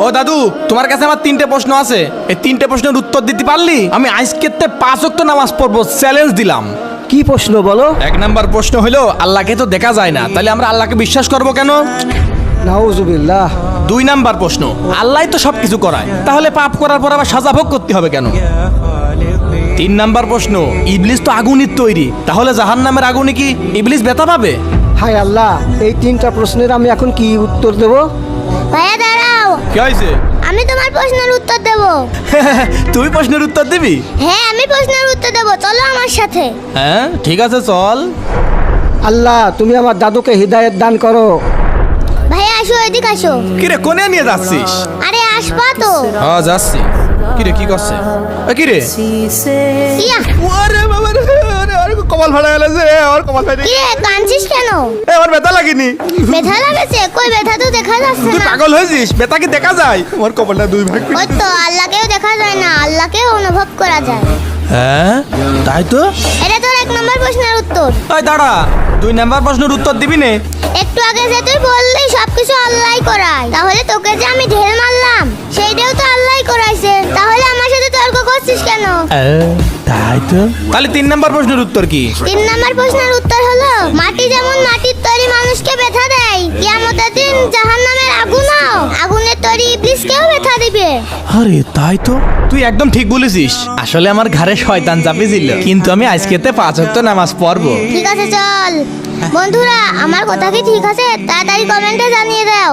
ও দাদু, তোমার কাছে আমার 3টে প্রশ্ন আছে। এই 3টে প্রশ্নের উত্তর দিতে পারলি আমি আজকে 5 ওয়াক্ত নামাজ পড়বো, চ্যালেঞ্জ দিলাম। কি প্রশ্ন বলো? 1 নাম্বার প্রশ্ন হলো, আল্লাহকে তো দেখা যায় না, তাহলে আমরা আল্লাহকে বিশ্বাস করব কেন? নাউজুবিল্লাহ। 2 নাম্বার প্রশ্ন, আল্লাহই তো সবকিছু করায়, তাহলে পাপ করার পর আবার সাজা ভোগ করতে হবে কেন? 3 নাম্বার প্রশ্ন, ইবলিস তো আগুনের তৈরি, তাহলে জাহান্নামের আগুনে কি ইবলিস ব্যথা পাবে? হায় আল্লাহ, এই 3টা প্রশ্নের আমি এখন কি উত্তর দেব? ভাইয়া দাঁড়াও, কি হয়েছে? আমি তোমার প্রশ্নের উত্তর দেব। তুই প্রশ্নের উত্তর দিবি? হ্যাঁ, আমি প্রশ্নের উত্তর দেব, চলো আমার সাথে। হ্যাঁ ঠিক আছে, চল। আল্লাহ, তুমি আমার দাদুকে হিদায়াত দান করো। ভাইয়া আসো, এদিকে আসো। কিরে, কোনে নিয়ে যাচ্ছিস? আরে আসবা তো। হ্যাঁ যাচ্ছি। কিরে কি করছে? কিরে ইয়া, ওরে বাবা রে, ওরে কপাল ফাটা গেল যে, ওর কপাল ফাটা। কি রে, কাঁদছিস কেন? ওর ব্যথা লাগেনি। ব্যথা লাগেছে? কই, ব্যথা তো দেখা যাচ্ছে তুই না। পাগল হয়েছিস? ব্যথা কি দেখা যায়? ওর কপালটা 2 ভাগ। ওই তো, আল্লাহকেও দেখা যায় না, আল্লাহকেও অনুভব করা যায়। হ্যাঁ তাই তো। এটা তোর 1 নম্বর প্রশ্নের উত্তর। ওই দাঁড়া, 2 নাম্বার প্রশ্নের উত্তর দিবি নে? একটু আগে যে তুই বললি সবকিছু আল্লাহই করায়, তাহলে তোকে যে আমি ঢেল মারলাম সেইটাও তো আল্লাহই করাইছে, তাহলে আমার সাথে তর্ক করছিস কেন? তাই তো। তাহলে 3 নাম্বার প্রশ্নের উত্তর কি? 3 নম্বর প্রশ্নের উত্তর হলো, মাটি যেমন মাটির তৈরি মানুষকে ব্যথা দেয়, কিয়ামতের দিন জাহান্নামের আগুনও আগুনের তৈরি ইবলিসকেও ব্যথা দিবে। আরে তাই তো, তুই একদম ঠিক বলেছিস। আসলে আমার ঘরে শয়তান চাপিয়েছিল, কিন্তু আমি আজকেতে 5 ওয়াক্ত নামাজ পড়বো। ঠিক আছে, চল। বন্ধুরা, আমার কথা কি ঠিক আছে? তাড়াতাড়ি কমেন্টে জানিয়ে দাও।